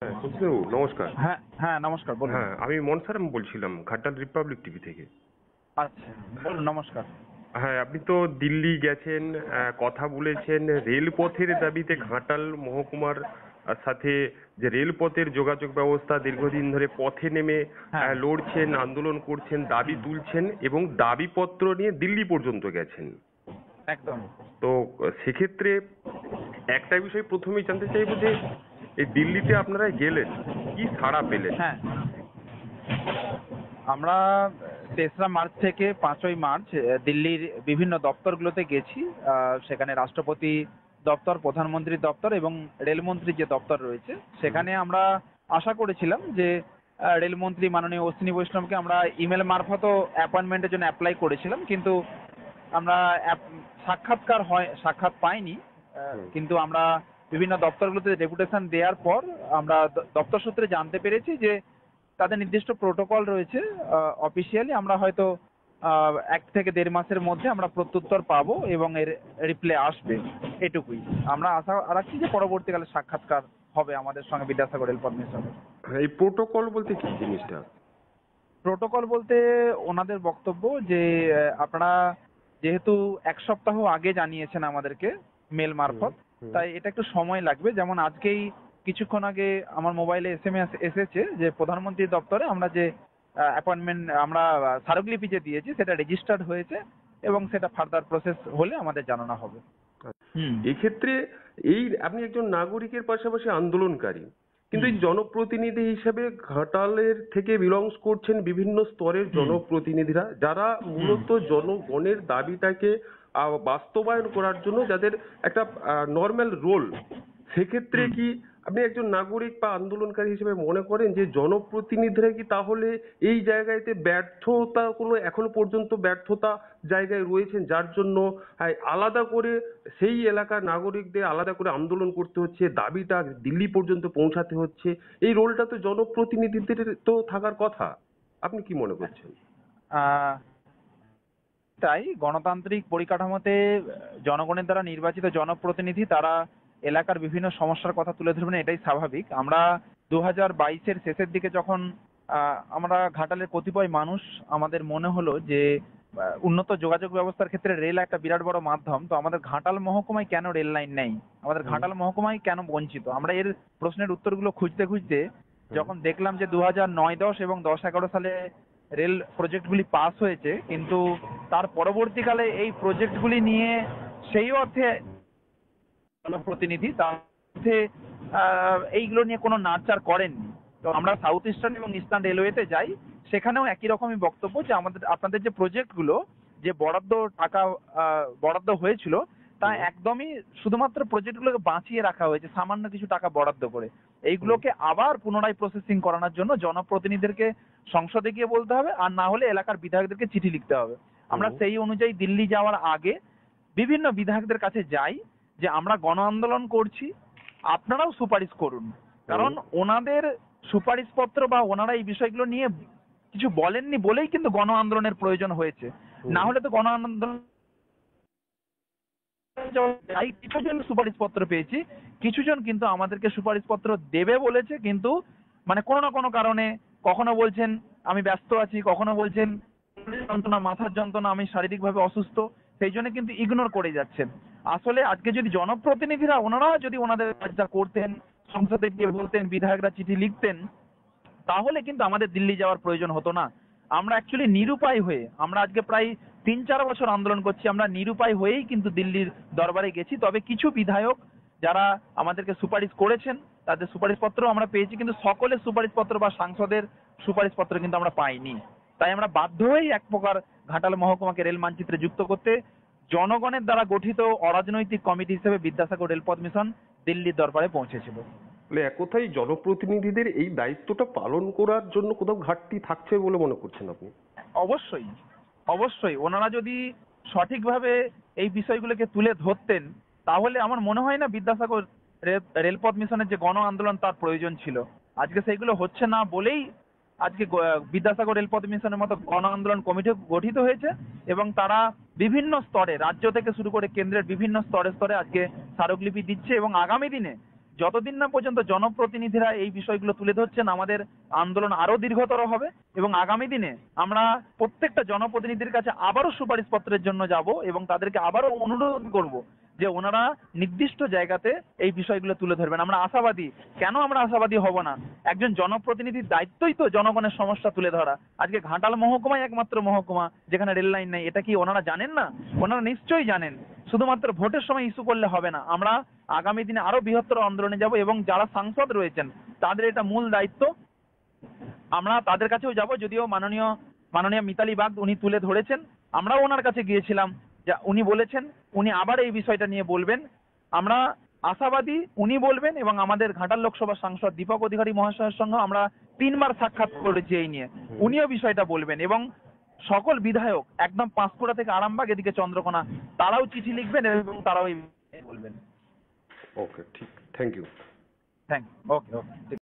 হ্যাঁ, সতীশবাবু নমস্কার। হ্যাঁ হ্যাঁ, নমস্কার, বলুন। হ্যাঁ, আমি মনসারাম বলছিলাম ঘাটাল রিপাবলিক টিভি থেকে। আচ্ছা, বলুন, নমস্কার। হ্যাঁ, আপনি তো দিল্লি গেছেন, কথা বলেছেন রেলপথের দাবিতে ঘাটাল মহকুমার সাথে, যে রেলপথের যোগাযোগ ব্যবস্থা দীর্ঘদিন ধরে পথে নেমে হ্যাঁ। লড়ছেন, আন্দোলন করছেন, দাবি তুলছেন এবং দাবিপত্র নিয়ে দিল্লি পর্যন্ত গেছেন। একদম। তো সেক্ষেত্রে একটা বিষয় প্রথমেই জানতে চাইবো যে এই দিল্লিতে আপনারা গেলেন, কি সাড়া পেলেন? হ্যাঁ, আমরা 3রা মার্চ থেকে 5ই মার্চ দিল্লির বিভিন্ন দপ্তরগুলোতে গেছি। সেখানে রাষ্ট্রপতি দপ্তর, প্রধানমন্ত্রীর দপ্তর এবং রেলমন্ত্রীর যে দপ্তর রয়েছে সেখানে আমরা আশা করেছিলাম যে রেলমন্ত্রী মাননীয় অশ্বিনী বৈষ্ণবকে আমরা ইমেল মারফতও অ্যাপয়েন্টমেন্টের জন্য অ্যাপ্লাই করেছিলাম, কিন্তু আমরা সাক্ষাৎ পাইনি। হুম। কিন্তু আমরা বিভিন্ন দপ্তরগুলোতে ডেপুটেশন দেওয়ার পর আমরা দপ্তর সূত্রে জানতে পেরেছি যে তাদের নির্দিষ্ট প্রোটোকল রয়েছে। অফিসিয়ালি আমরা হয়তো 1 থেকে 1.5 মাসের মধ্যে আমরা প্রত্যুত্তর পাবো এবং এর রিপ্লাই আসবে, এটুকুই। আমরা আশা রাখছি যে পরবর্তীকালে সাক্ষাৎকার হবে আমাদের সঙ্গে বিদ্যাসাগর রেলপথ মিশনের। এই প্রোটোকল বলতে কি জিনিসটা? প্রোটোকল বলতে ওনাদের বক্তব্য যে আপনারা যেহেতু 1 সপ্তাহ আগে জানিয়েছেন আমাদেরকে মেল হুম, মারফত, হুম, তাই এটা একটু সময় লাগবে। যেমন আজকেই কিছুক্ষণ আগে আমার মোবাইলে SMS এসেছে যে প্রধানমন্ত্রীর দপ্তরে আমরা যে অ্যাপয়েন্টমেন্ট আমরা স্মারকলিপি যে দিয়েছি সেটা রেজিস্টার্ড হয়েছে এবং সেটা ফার্দার প্রসেস হলে আমাদের জানানো হবে। আচ্ছা। হুম। এক্ষেত্রে এই আপনি একজন নাগরিকের পাশাপাশি আন্দোলনকারী, কিন্তু হুম। এই জনপ্রতিনিধি হিসেবে ঘাটালের থেকে বিলংস করছেন বিভিন্ন স্তরের হুম। জনপ্রতিনিধিরা, যারা হুম। মূলত জনগণের দাবিটাকে বাস্তবায়ন করার জন্য যাদের একটা নর্মাল রোল। সেক্ষেত্রে হুম। কি আপনি একজন নাগরিক বা আন্দোলনকারী হিসেবে মনে করেন যে জনপ্রতিনিধিরা কি তাহলে এই জায়গাতে ব্যর্থতা, কোনো এখনো পর্যন্ত ব্যর্থতা জায়গায় রয়েছেন, যার জন্য আলাদা করে সেই এলাকার নাগরিকদের আলাদা করে আন্দোলন করতে হচ্ছে, দাবিটা দিল্লি পর্যন্ত পৌঁছাতে হচ্ছে? এই রোলটা তো জনপ্রতিনিধিদের তো থাকার কথা। আপনি কি মনে করছেন? আহ তাই গণতান্ত্রিক পরিকাঠামোতে জনগণের দ্বারা নির্বাচিত জনপ্রতিনিধি তারা এলাকার বিভিন্ন সমস্যার কথা তুলে ধরবেন, এটাই স্বাভাবিক। আমরা 2022-এর শেষের দিকে যখন আমরা ঘাটালের কতিপয় মানুষ আমাদের মনে হলো যে উন্নত যোগাযোগ ব্যবস্থার ক্ষেত্রে রেল একটা বিরাট বড় মাধ্যম, তো আমাদের ঘাটাল মহকুমায় কেন রেল লাইন নেই, আমাদের হুম, ঘাটাল মহকুমায় কেন বঞ্চিত। আমরা এর প্রশ্নের উত্তরগুলো খুঁজতে খুঁজতে হুম, যখন দেখলাম যে 2009-10 এবং 10-11 সালে রেল প্রজেক্টগুলি পাস হয়েছে, কিন্তু তার পরবর্তীকালে এই প্রজেক্টগুলি নিয়ে সেই অর্থে জনপ্রতিনিধি তার মধ্যে এইগুলো নিয়ে কোনো নাড়চার করেননি। তো আমরা সাউথ ইস্টার্ন এবং ইস্টার্ন রেলওয়েতে যাই, সেখানেও একই রকমই বক্তব্য যে আপনাদের যে প্রজেক্টগুলো, যে বরাদ্দ হয়েছিল তা হুম, একদমই শুধুমাত্র প্রজেক্টগুলোকে বাঁচিয়ে রাখা হয়েছে সামান্য কিছু টাকা বরাদ্দ করে। হুম, এইগুলোকে আবার পুনরায় প্রসেসিং করানোর জন্য জনপ্রতিনিধিদেরকে সংসদে গিয়ে বলতে হবে, আর না হলে এলাকার বিধায়কদেরকে চিঠি লিখতে হবে। আমরা হুম, সেই অনুযায়ী দিল্লি যাওয়ার আগে বিভিন্ন বিধায়কদের কাছে যাই যে আমরা গণ আন্দোলন করছি, আপনারাও সুপারিশ করুন। কারণ হুম, ওনাদের সুপারিশপত্র বা ওনারা এই বিষয়গুলো নিয়ে কিছু বলেননি বলেই কিন্তু গণ আন্দোলনের প্রয়োজন হয়েছে। হুম, না হলে তো গণ আন্দোলন যাই কিছুজন সুপারিশপত্র পেয়েছি, কিছুজন কিন্তু আমাদেরকে সুপারিশপত্র দেবে বলেছে, কিন্তু মানে কোনো না কোনো কারণে কখনো বলছেন আমি ব্যস্ত আছি, কখনো বলছেন যন্ত্রণা, মাথার যন্ত্রণা, আমি শারীরিকভাবে অসুস্থ, সেই জন্য কিন্তু ইগনোর করে যাচ্ছেন। আসলে আজকে যদি জনপ্রতিনিধিরা ওনারা যদি ওনাদের কাজটা করতেন, সংসদে গিয়ে বলতেন, বিধায়করা চিঠি লিখতেন, তাহলে কিন্তু আমাদের দিল্লি যাওয়ার প্রয়োজন হতো না। আমরা অ্যাকচুয়ালি নিরুপায় হয়ে আমরা আজকে প্রায় 3-4 বছর আন্দোলন করছি, আমরা নিরুপায় হয়েই কিন্তু দিল্লির দরবারে গেছি। তবে কিছু বিধায়ক যারা আমাদেরকে সুপারিশ করেছেন তাদের সুপারিশপত্র আমরা পেয়েছি, কিন্তু সকলের সুপারিশপত্র বা সাংসদের সুপারিশপত্র কিন্তু আমরা পাইনি। তাই আমরা বাধ্য হয়েই এক প্রকার ঘাটাল মহকুমাকে রেল মানচিত্রে যুক্ত করতে জনগণের দ্বারা গঠিত অরাজনৈতিক কমিটি হিসেবে বিদ্যাসাগর রেলপথ মিশন দিল্লির দরবারে পৌঁছেছিল। মানে এক কথায় জনপ্রতিনিধিদের এই দায়িত্বটা পালন করার জন্য কোথাও ঘাটতি থাকছে বলে মনে করছেন আপনি? অবশ্যই, অবশ্যই ওনারা যদি সঠিকভাবে এই বিষয়গুলোকে তুলে ধরতেন, তাহলে আমার মনে হয় না বিদ্যাসাগর রেলপথ মিশনের যে গণ আন্দোলন তার প্রয়োজন ছিল। আজকে সেইগুলো হচ্ছে না বলেই আজকে বিদ্যাসাগর রেলপথ মিশনের মতো গণ আন্দোলন কমিটি গঠিত হয়েছে এবং তারা বিভিন্ন স্তরে, রাজ্য থেকে শুরু করে কেন্দ্রের বিভিন্ন স্তরে স্তরে আজকে স্মারকলিপি দিচ্ছে এবং আগামী দিনে যতদিন না পর্যন্ত জনপ্রতিনিধিরা এই বিষয়গুলো তুলে ধরছেন আমাদের আন্দোলন আরো দীর্ঘতর হবে এবং আগামী দিনে আমরা প্রত্যেকটা জনপ্রতিনিধির কাছে আবারও সুপারিশপত্রের জন্য যাব এবং তাদেরকে আবারও অনুরোধ করব যে ওনারা নির্দিষ্ট জায়গাতে এই বিষয়গুলো তুলে ধরবেন। আমরা আশাবাদী। কেন আমরা আশাবাদী হব না? একজন জনপ্রতিনিধির দায়িত্বই তো জনগণের সমস্যা তুলে ধরা। আজকে ঘাটাল মহকুমায় একমাত্র মহকুমা যেখানে রেল লাইন নেই, এটা কি ওনারা জানেন না? ওনারা নিশ্চয়ই জানেন। শুধুমাত্র ভোটের সময় ইস্যু করলে হবে না। আমরা আগামী দিনে আরো বৃহত্তর আন্দোলনে যাব এবং যারা সাংসদ রয়েছেন তাদের এটা মূল দায়িত্ব। আমরা তাদের কাছেও যাব, যদিও মাননীয় মিতালি বাগ উনি তুলে ধরেছেন। আমরাও ওনার কাছে গিয়েছিলাম, যা উনি বলেছেন উনি আবার এই বিষয়টা নিয়ে বলবেন। আমরা আশাবাদী উনি বলবেন এবং আমাদের ঘাটাল লোকসভা সাংসদ দীপক অধিকারী মহাশয়ের সঙ্গে আমরা 3বার সাক্ষাৎ করেছি এই নিয়ে। উনিও বিষয়টা বলবেন এবং সকল বিধায়ক একদম পাঁশকুড়া থেকে আরামবাগ এদিকে চন্দ্রকোনা তারাও চিঠি লিখবেন এবং তারাও এই বলবেন। ওকে, ঠিক, thank you. Thank you. Okay okay.